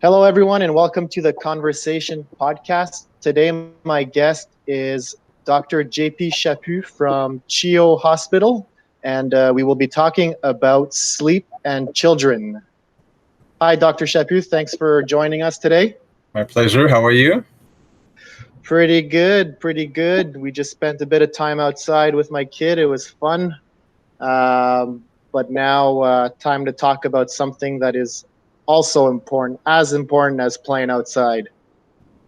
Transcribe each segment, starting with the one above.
Hello, everyone, and welcome to the Conversation Podcast. Today, my guest is Dr. JP Chaput from CHIO Hospital, and we will be talking about sleep and children. Hi, Dr. Chaput. Thanks for joining us today. My pleasure. How are you? Pretty good, pretty good. We just spent a bit of time outside with my kid. It was fun. But now, time to talk about something that is also important as playing outside.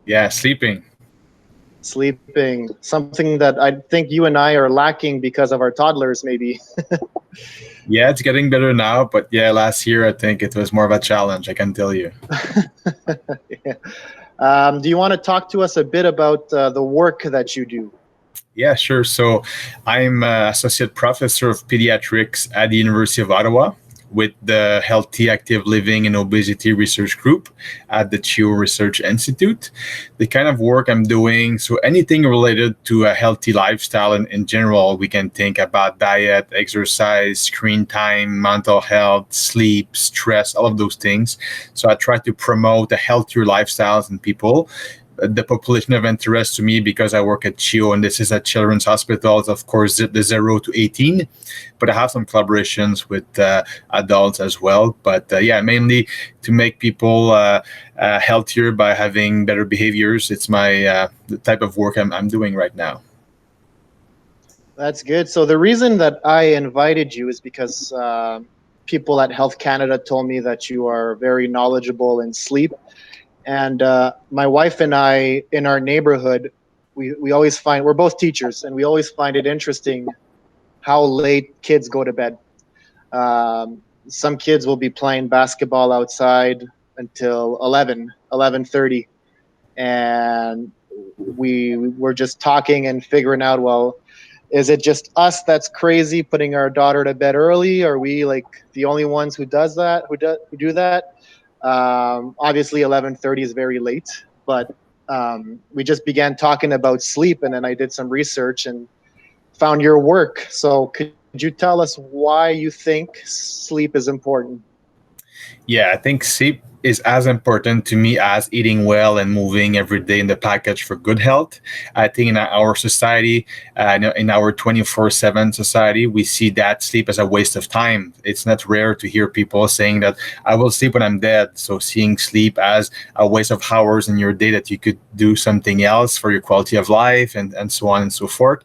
Yeah, sleeping. Sleeping, something that I think you and I are lacking because of our toddlers, maybe. Yeah, it's getting better now, but yeah, last year I think it was more of a challenge, I can tell you. Yeah. Do you want to talk to us a bit about the work that you do? Yeah, sure. So I'm associate professor of pediatrics at the University of Ottawa with the Healthy Active Living and Obesity Research Group at the CHIO Research Institute. The kind of work I'm doing, so anything related to a healthy lifestyle in general, we can think about diet, exercise, screen time, mental health, sleep, stress, all of those things. So I try to promote a healthier lifestyles in people. The population of interest to me, because I work at CHIO and this is a children's hospital, is of course the 0 to 18, but I have some collaborations with adults as well. But yeah, mainly to make people healthier by having better behaviors. It's my the type of work I'm doing right now. That's good. So the reason that I invited you is because people at Health Canada told me that you are very knowledgeable in sleep. And my wife and I, in our neighborhood, we always find, we're both teachers, and we always find it interesting how late kids go to bed. Some kids will be playing basketball outside until 11:30, and we were just talking and figuring out, well, is it just us that's crazy putting our daughter to bed early? Are we like the only ones who does that, who do that? Obviously, 11:30 is very late, but we just began talking about sleep, and then I did some research and found your work. So, could you tell us why you think sleep is important? Yeah, I think sleep is as important to me as eating well and moving every day in the package for good health. I think in our society, in our 24/7 society, we see that sleep as a waste of time. It's not rare to hear people saying that I will sleep when I'm dead. So seeing sleep as a waste of hours in your day that you could do something else for your quality of life and so on and so forth.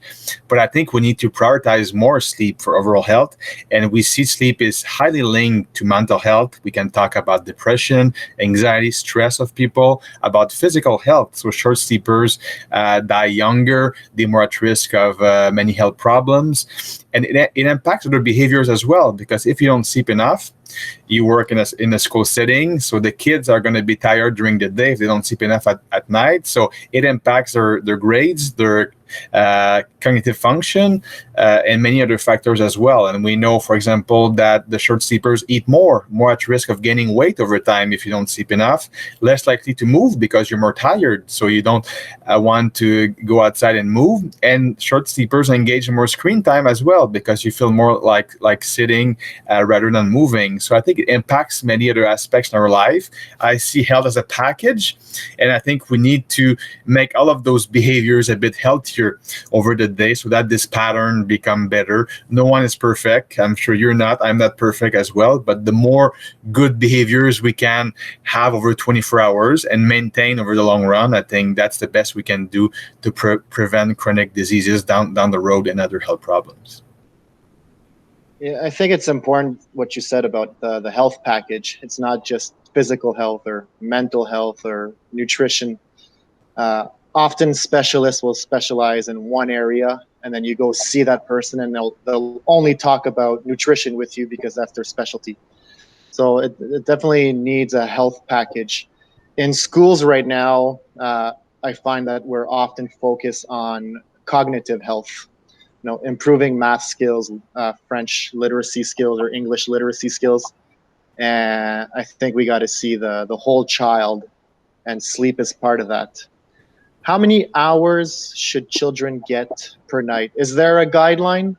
But I think we need to prioritize more sleep for overall health. And we see sleep is highly linked to mental health. We can talk about depression, anxiety, stress of people, about physical health. So short sleepers die younger, they're more at risk of many health problems. And it impacts their behaviors as well, because if you don't sleep enough, you work in a school setting, so the kids are going to be tired during the day if they don't sleep enough at night. So it impacts their grades, their cognitive function, and many other factors as well. And we know, for example, that the short sleepers eat more at risk of gaining weight over time if you don't sleep enough, less likely to move because you're more tired, so you don't want to go outside and move. And short sleepers engage in more screen time as well, because you feel more like sitting rather than moving. So I think it impacts many other aspects in our life. I see health as a package, and I think we need to make all of those behaviors a bit healthier over the day so that this pattern become better. No one is perfect. I'm sure you're not. I'm not perfect as well. But the more good behaviors we can have over 24 hours and maintain over the long run, I think that's the best we can do to prevent chronic diseases down the road and other health problems. Yeah, I think it's important what you said about the health package. It's not just physical health or mental health or nutrition. Often specialists will specialize in one area, and then you go see that person, and they'll only talk about nutrition with you because that's their specialty. So it definitely needs a health package. In schools right now, I find that we're often focused on cognitive health, improving math skills, French literacy skills, or English literacy skills. And I think we got to see the whole child, and sleep is part of that. How many hours should children get per night? Is there a guideline?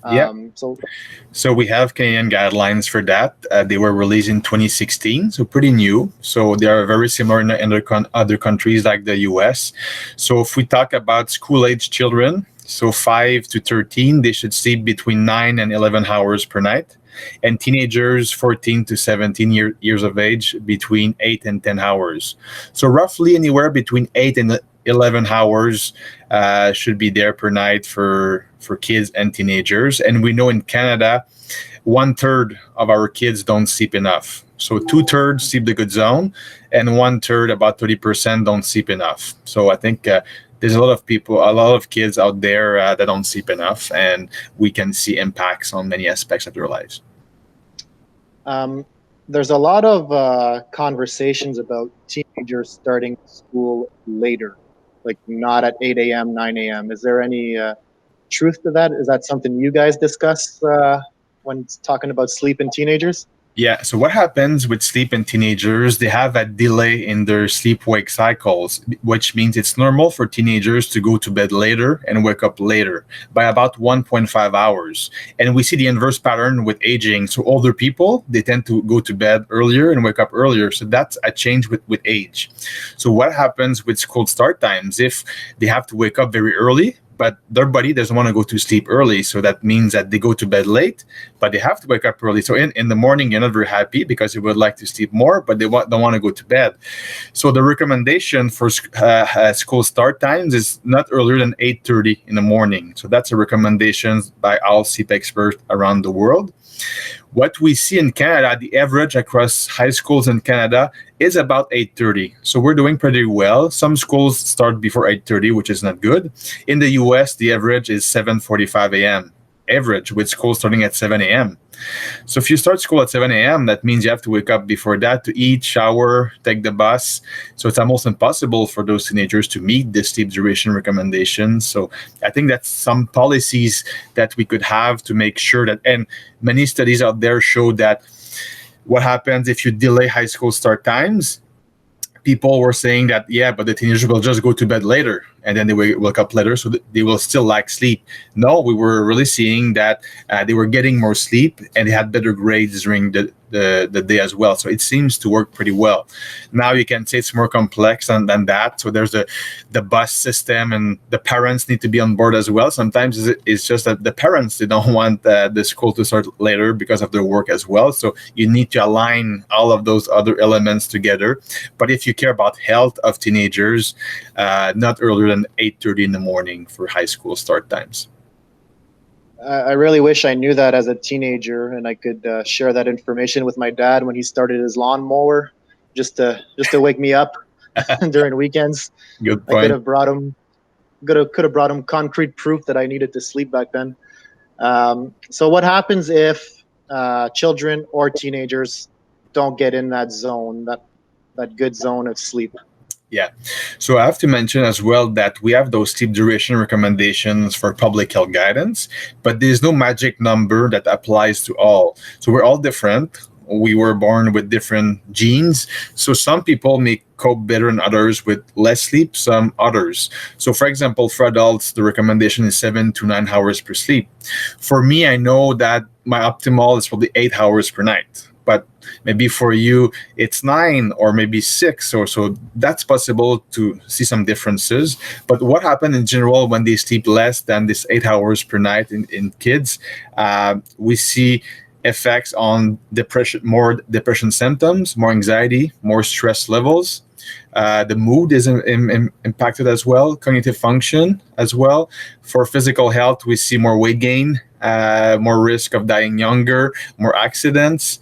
Yeah. So So we have Canadian guidelines for that. They were released in 2016, so pretty new. So they are very similar in other countries like the US. So if we talk about school-age children, so 5 to 13, they should sleep between 9 and 11 hours per night. And teenagers 14 to 17 years of age, between 8 and 10 hours. So roughly anywhere between 8 and 11 hours should be there per night for kids and teenagers. And we know in Canada, 1/3 of our kids don't sleep enough. So 2/3 sleep the good zone, and 1/3, about 30%, don't sleep enough. So I think there's a lot of people, a lot of kids out there that don't sleep enough, and we can see impacts on many aspects of their lives. um, there's a lot of conversations about teenagers starting school later, like not at 8 a.m., 9 a.m. Is there any truth to that? Is that something you guys discuss when talking about sleep in teenagers? Yeah. So what happens with sleep in teenagers? They have a delay in their sleep-wake cycles, which means it's normal for teenagers to go to bed later and wake up later by about 1.5 hours. And we see the inverse pattern with aging. So older people, they tend to go to bed earlier and wake up earlier. So that's a change with age. So what happens with school start times? If they have to wake up very early, but their body doesn't want to go to sleep early. So that means that they go to bed late, but they have to wake up early. So in the morning, you're not very happy because you would like to sleep more, but don't want to go to bed. So the recommendation for school start times is not earlier than 8:30 in the morning. So that's a recommendation by all sleep experts around the world. What we see in Canada, the average across high schools in Canada is about 8:30. So we're doing pretty well. Some schools start before 8:30, which is not good. In the US, the average is 7:45 a.m. average, with school starting at 7 a.m. So if you start school at 7 a.m., that means you have to wake up before that to eat, shower, take the bus. So it's almost impossible for those teenagers to meet the sleep duration recommendations. So I think that's some policies that we could have to make sure that, and many studies out there show that what happens if you delay high school start times, people were saying that, yeah, but the teenagers will just go to bed later and then they will wake up later, so they will still lack sleep. No, we were really seeing that they were getting more sleep and they had better grades during the day as well. So it seems to work pretty well. Now you can say it's more complex than that. So there's the bus system, and the parents need to be on board as well. Sometimes it's just that the parents, they don't want the school to start later because of their work as well. So you need to align all of those other elements together. But if you care about health of teenagers, not earlier than 8:30 in the morning for high school start times. I really wish I knew that as a teenager, and I could share that information with my dad when he started his lawnmower, just to wake me up during weekends. Good I could point. have brought him could have brought him concrete proof that I needed to sleep back then. So what happens if children or teenagers don't get in that zone, that good zone of sleep? Yeah. So I have to mention as well that we have those sleep duration recommendations for public health guidance, but there's no magic number that applies to all. So we're all different. We were born with different genes. So some people may cope better than others with less sleep, some others. So for example, for adults, the recommendation is 7 to 9 hours per sleep. For me, I know that my optimal is probably 8 hours per night. But maybe for you it's 9 or maybe 6, or so. That's possible to see some differences. But what happens in general when they sleep less than this 8 hours per night in kids, we see effects on depression, more depression symptoms, more anxiety, more stress levels. The mood is impacted as well, cognitive function as well. For physical health, we see more weight gain, more risk of dying younger, more accidents.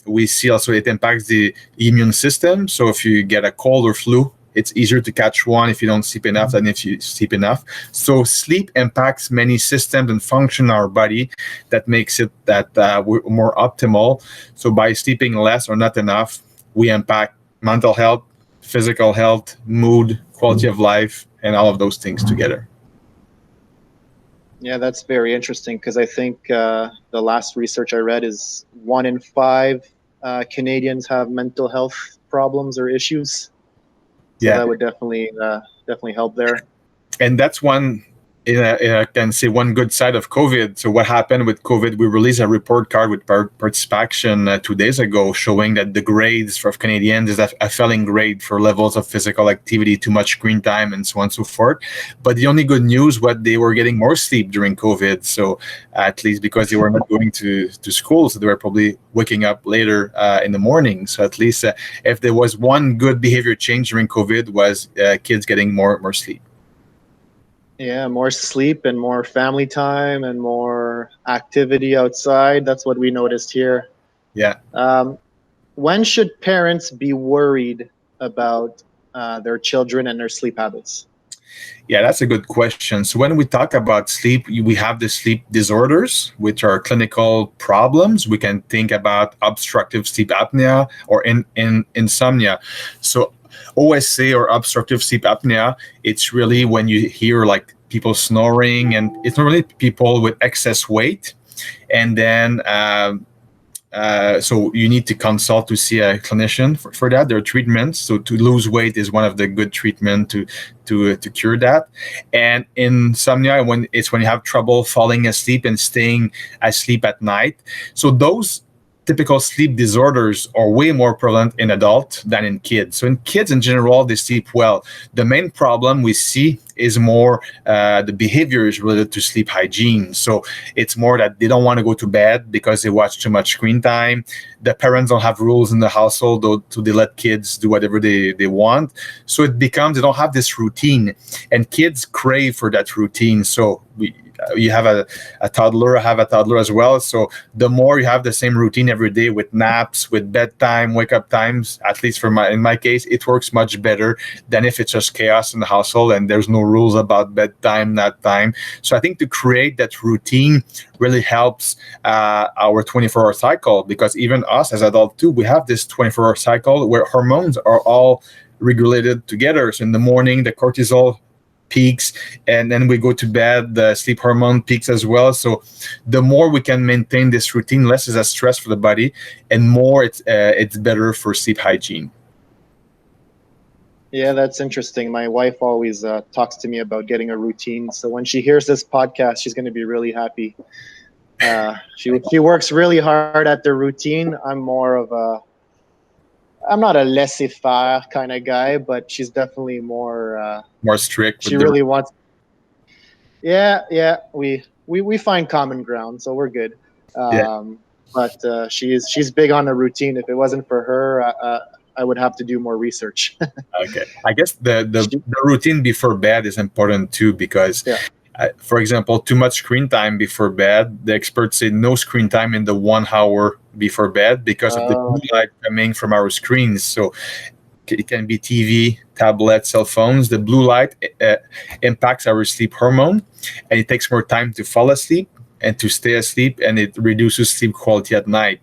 We see also it impacts the immune system. So if you get a cold or flu, it's easier to catch one if you don't sleep enough than if you sleep enough. So sleep impacts many systems and function in our body that makes it that we're more optimal. So by sleeping less or not enough, we impact mental health, physical health, mood, quality of life, and all of those things together. Yeah, that's very interesting because I think the last research I read is 1 in 5 Canadians have mental health problems or issues. So Yeah. that would definitely help there. And that's one I can say one good side of COVID. So what happened with COVID? We released a report card with participation 2 days ago, showing that the grades for Canadians is a failing grade for levels of physical activity, too much screen time, and so on and so forth. But the only good news was they were getting more sleep during COVID. So at least because they were not going to school, so they were probably waking up later in the morning. So at least if there was one good behavior change during COVID was kids getting more sleep. Yeah, more sleep and more family time and more activity outside. That's what we noticed here. Yeah. When should parents be worried about their children and their sleep habits? Yeah, that's a good question. So when we talk about sleep, we have the sleep disorders, which are clinical problems. We can think about obstructive sleep apnea or in insomnia. So OSA or obstructive sleep apnea, it's really when you hear like people snoring, and it's normally people with excess weight. And then so you need to consult to see a clinician for that. There are treatments. So to lose weight is one of the good treatment to cure that. And insomnia, when you have trouble falling asleep and staying asleep at night. So those typical sleep disorders are way more prevalent in adults than in kids. So in kids in general, they sleep well. The main problem we see is more the behaviors related to sleep hygiene. So it's more that they don't want to go to bed because they watch too much screen time. The parents don't have rules in the household, so they let kids do whatever they want. So it becomes they don't have this routine, and kids crave for that routine. So you have a toddler, I have a toddler as well. So the more you have the same routine every day with naps, with bedtime, wake up times, at least in my case, it works much better than if it's just chaos in the household and there's no rules about bedtime, nap time. So I think to create that routine really helps our 24-hour cycle, because even us as adults too, we have this 24-hour cycle where hormones are all regulated together. So in the morning, the cortisol peaks, and then we go to bed, the sleep hormone peaks as well. So the more we can maintain this routine, less is a stress for the body, and more it's better for sleep hygiene. Yeah, that's interesting. My wife always talks to me about getting a routine. So when she hears this podcast, she's going to be really happy. She works really hard at the routine. I'm not a laissez-faire kind of guy, but she's definitely more strict. She really wants. Yeah. We find common ground, so we're good. But she's big on the routine. If it wasn't for her, I would have to do more research. Okay, I guess the routine before bed is important too, because for example, too much screen time before bed, the experts say no screen time in the 1 hour before bed because of the blue light coming from our screens. So it can be TV, tablet, cell phones. The blue light impacts our sleep hormone, and it takes more time to fall asleep and to stay asleep, and it reduces sleep quality at night.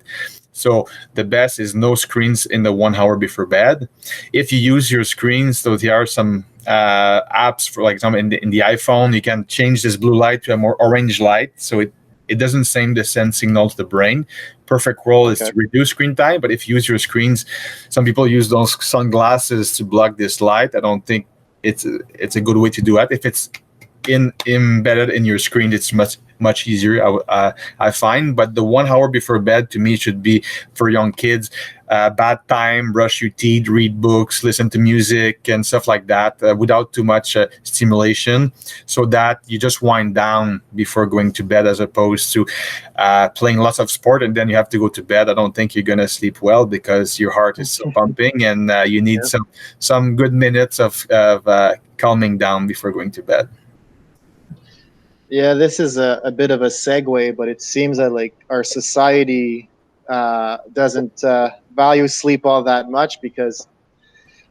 So the best is no screens in the 1 hour before bed. If you use your screens, so there are some apps, for like example in the iPhone, you can change this blue light to a more orange light, so it doesn't send signal to the brain. Perfect role is to reduce screen time, but if you use your screens, some people use those sunglasses to block this light. I don't think it's a good way to do it. If it's embedded in your screen, it's much easier, I find. But the 1 hour before bed to me should be for young kids. Bad time, brush your teeth, read books, listen to music and stuff like that, without too much stimulation, so that you just wind down before going to bed, as opposed to playing lots of sport and then you have to go to bed. I don't think you're going to sleep well, because your heart is still pumping, and you need some good minutes of calming down before going to bed. Yeah, this is a bit of a segue, but it seems that like our society doesn't value sleep all that much, because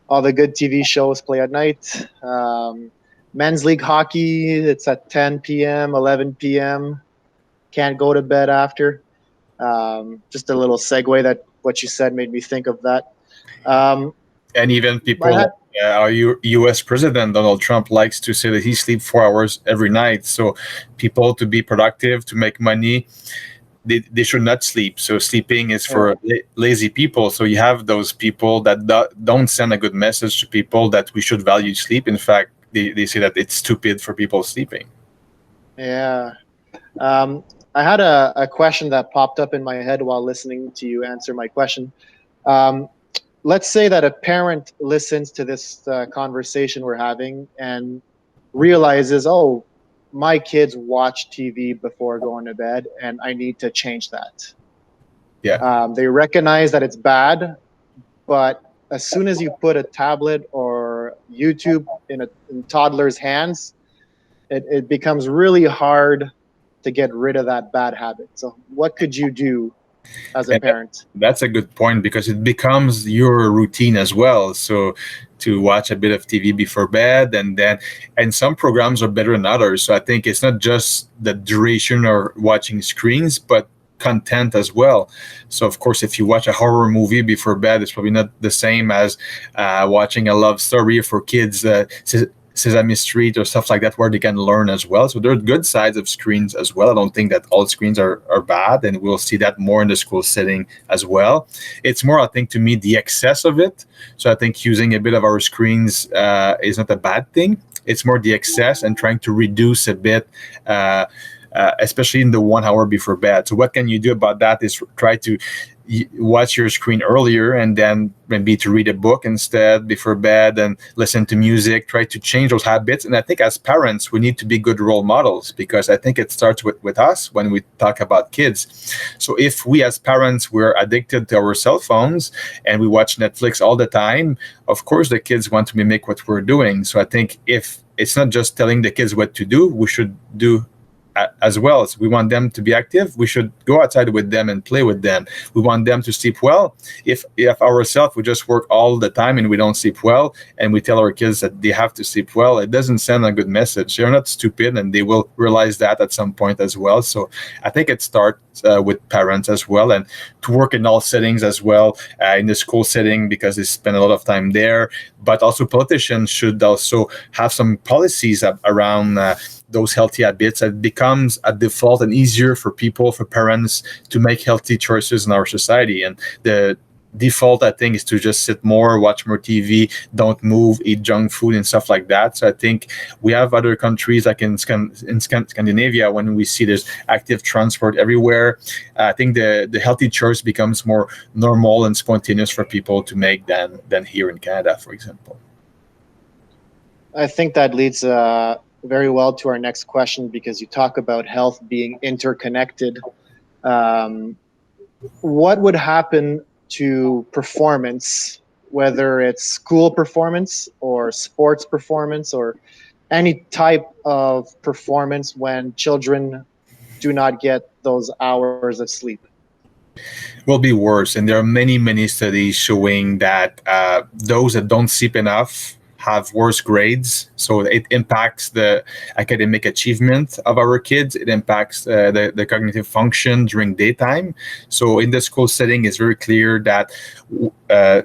all the good TV shows play at night. Men's league hockey, it's at 10 p.m., 11 p.m. Can't go to bed after. Just a little segue that what you said made me think of that. And even people, our U.S. President Donald Trump likes to say that he sleeps 4 hours every night. So people, to be productive, to make money, they should not sleep. So sleeping is for lazy people. So you have those people that don't send a good message to people that we should value sleep. In fact, they say that it's stupid for people sleeping. Yeah. I had a question that popped up in my head while listening to you answer my question. Um, let's say that a parent listens to this conversation we're having and realizes, oh, my kids watch TV before going to bed, and I need to change that. Yeah. They recognize that it's bad, but as soon as you put a tablet or YouTube in toddlers' hands, it becomes really hard to get rid of that bad habit. So, what could you do as a And parent? that's a good point because it becomes your routine as well. So to watch a bit of TV before bed, and some programs are better than others. So I think it's not just the duration or watching screens, but content as well. So of course, if you watch a horror movie before bed, it's probably not the same as watching a love story for kids. Sesame Street or stuff like that, where they can learn as well. So there are good sides of screens as well. I don't think that all screens are bad, and we'll see that more in the school setting as well. It's more, I think, to me, the excess of it. So I think using a bit of our screens is not a bad thing. It's more the excess and trying to reduce a bit. Especially in the 1 hour before bed. So what can you do about that is try to watch your screen earlier and then maybe to read a book instead before bed and listen to music. Try to change those habits. And I think as parents we need to be good role models, because I think it starts with us when we talk about kids. So if we as parents we're addicted to our cell phones and we watch Netflix all the time, of course the kids want to mimic what we're doing. So I think if it's not just telling the kids what to do, we should do as well. So we want them to be active. We should go outside with them and play with them. We want them to sleep well. If ourselves we just work all the time and we don't sleep well, and we tell our kids that they have to sleep well, it doesn't send a good message. They're not stupid, and they will realize that at some point as well. So I think it starts with parents as well, and to work in all settings as well, in the school setting because they spend a lot of time there. But also politicians should also have some policies around those healthy habits. It becomes a default and easier for people, for parents, to make healthy choices in our society. And the default, I think, is to just sit more, watch more TV, don't move, eat junk food and stuff like that. So I think we have other countries like in Scandinavia, when we see there's active transport everywhere, I think the healthy choice becomes more normal and spontaneous for people to make than here in Canada, for example. I think that leads very well to our next question, because you talk about health being interconnected. Um, what would happen to performance, whether it's school performance or sports performance or any type of performance, when children do not get those hours of sleep? Will be worse. And there are many studies showing that those that don't sleep enough have worse grades. So it impacts the academic achievement of our kids. It impacts the cognitive function during daytime. So in the school setting, it's very clear that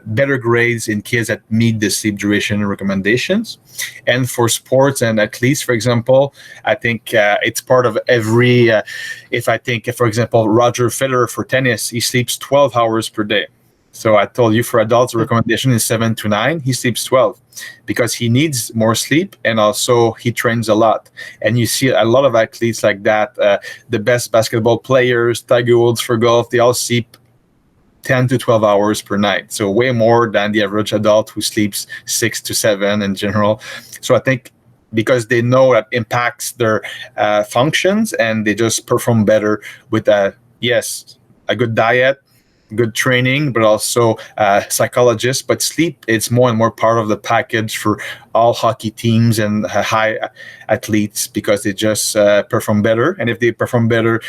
better grades in kids that meet the sleep duration recommendations. And for sports and athletes, for example, I think it's part of every. If I think, for example, Roger Federer for tennis, he sleeps 12 hours per day. So I told you for adults, the recommendation is 7 to 9. He sleeps 12 because he needs more sleep, and also he trains a lot. And you see a lot of athletes like that. The best basketball players, Tiger Woods for golf, they all sleep 10 to 12 hours per night. So way more than the average adult who sleeps 6 to 7 in general. So I think because they know that impacts their functions, and they just perform better with a good diet, good training, but also psychologists. But sleep is more and more part of the package for all hockey teams and high athletes, because they just perform better. And if they perform better,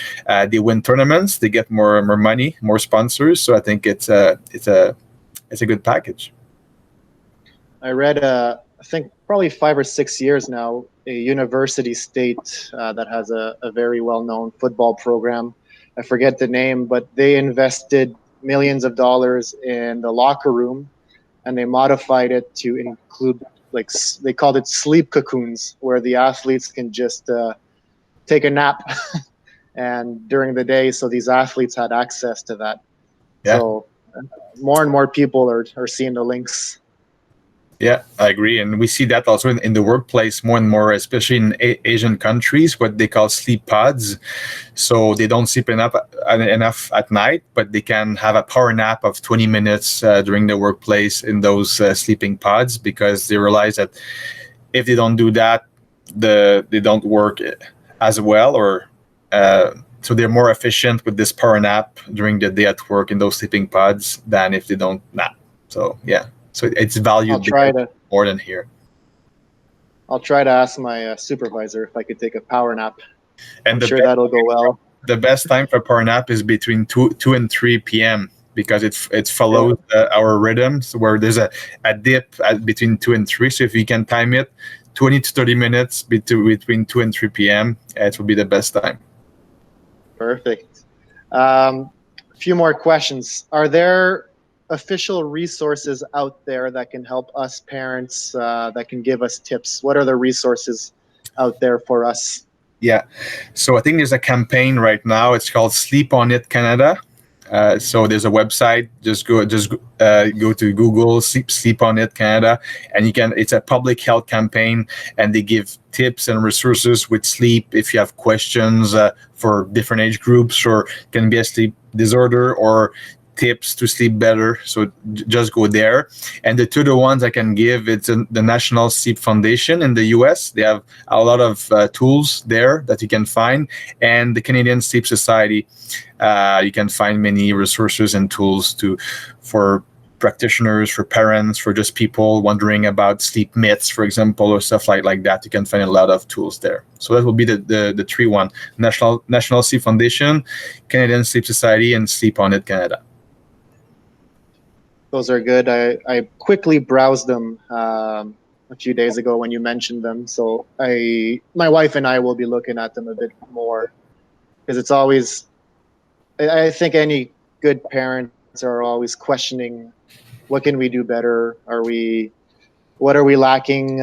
they win tournaments, they get more money, more sponsors. So I think it's a good package. I read, I think probably 5 or 6 years now, a university state that has a very well known football program. I forget the name, but they invested millions of dollars in the locker room, and they modified it to include, like, they called it sleep cocoons, where the athletes can just take a nap and during the day. So these athletes had access to that. Yeah. So more and more people are seeing the links. Yeah, I agree, and we see that also in the workplace more and more, especially in Asian countries, what they call sleep pods. So they don't sleep enough at night, but they can have a power nap of 20 minutes during the workplace in those sleeping pods, because they realize that if they don't do that, they don't work as well, or so they're more efficient with this power nap during the day at work in those sleeping pods than if they don't nap. So yeah, so it's I'll valued try there to more than here. I'll try to ask my supervisor if I could take a power nap. I'm And sure that'll go well. the best time for power nap is between 2 and 3 p.m., because it Yeah, follows our rhythms, where there's a dip between 2 and 3. So if you can time it 20 to 30 minutes between 2 and 3 p.m., it will be the best time. perfect. A few more questions. Are there official resources out there that can help us parents, that can give us tips? What are the resources out there for us? Yeah. So I think there's a campaign right now. It's called Sleep on It Canada. So there's a website. Go to Google, sleep on it Canada, and you can. It's a public health campaign, and they give tips and resources with sleep. If you have questions for different age groups, or can be a sleep disorder, or tips to sleep better. So just go there. And the two ones I can give, it's the National Sleep Foundation in the US. They have a lot of tools there that you can find, and the Canadian Sleep Society. You can find many resources and tools for practitioners, for parents, for just people wondering about sleep myths, for example, or stuff like that. You can find a lot of tools there. So that will be the three one: National Sleep Foundation, Canadian Sleep Society, and Sleep on It Canada. Those are good. I quickly browsed them a few days ago when you mentioned them. So my wife and I will be looking at them a bit more, because it's always, I think any good parents are always questioning, what can we do better? What are we lacking?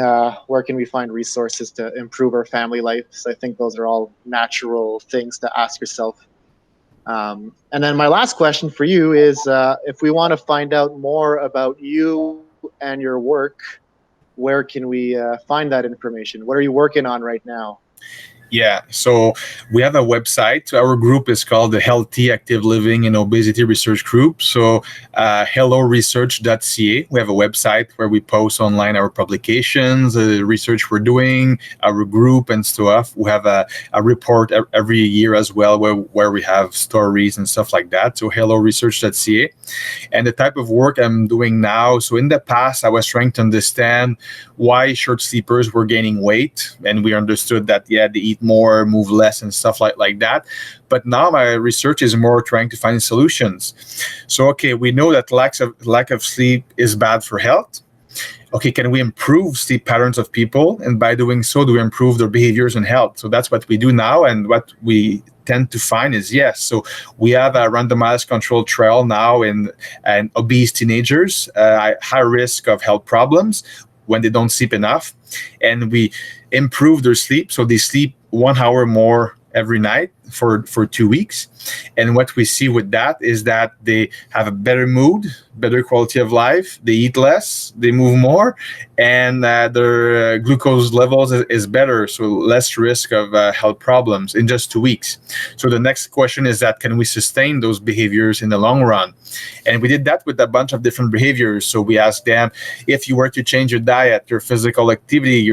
Where can we find resources to improve our family life? So I think those are all natural things to ask yourself. And then my last question for you is, if we want to find out more about you and your work, where can we find that information? What are you working on right now? Yeah, so we have a website. Our group is called the Healthy Active Living and Obesity Research Group. So helloresearch.ca. We have a website where we post online our publications, the research we're doing, our group and stuff. We have a report every year as well, where we have stories and stuff like that. So helloresearch.ca. And the type of work I'm doing now. So in the past, I was trying to understand why short sleepers were gaining weight. And we understood that, yeah, they eat more, move less, and stuff like that. But now my research is more trying to find solutions. So, okay, we know that lack of sleep is bad for health. Okay, can we improve sleep patterns of people? And by doing so, do we improve their behaviors and health? So that's what we do now. And what we tend to find is yes. So we have a randomized controlled trial now in obese teenagers, high risk of health problems when they don't sleep enough. And we improve their sleep. So they sleep 1 hour more every night for 2 weeks. And what we see with that is that they have a better mood, better quality of life, they eat less, they move more, and their glucose levels is better, so less risk of health problems in just 2 weeks. So the next question is that, can we sustain those behaviors in the long run? And we did that with a bunch of different behaviors. So we asked them, if you were to change your diet, your physical activity,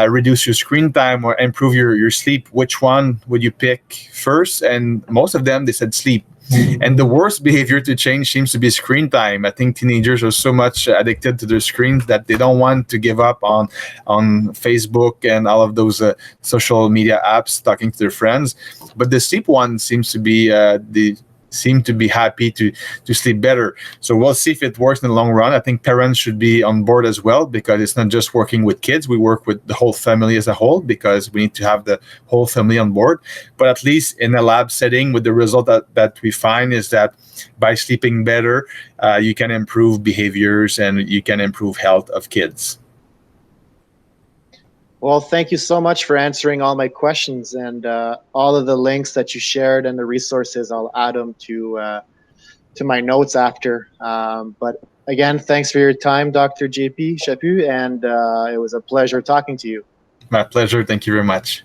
reduce your screen time, or improve your sleep, which one would you pick first? And most of them, they said sleep. And the worst behavior to change seems to be screen time. I think teenagers are so much addicted to their screens that they don't want to give up on Facebook and all of those social media apps, talking to their friends. But the sleep one seems to be seem to be happy to sleep better. So we'll see if it works in the long run. I think parents should be on board as well, because it's not just working with kids. We work with the whole family as a whole, because we need to have the whole family on board. But at least in a lab setting, with the result that we find is that by sleeping better, you can improve behaviors and you can improve health of kids. Well, thank you so much for answering all my questions, and all of the links that you shared and the resources. I'll add them to my notes after. But Again, thanks for your time, Dr. JP Chaput, and it was a pleasure talking to you. My pleasure. Thank you very much.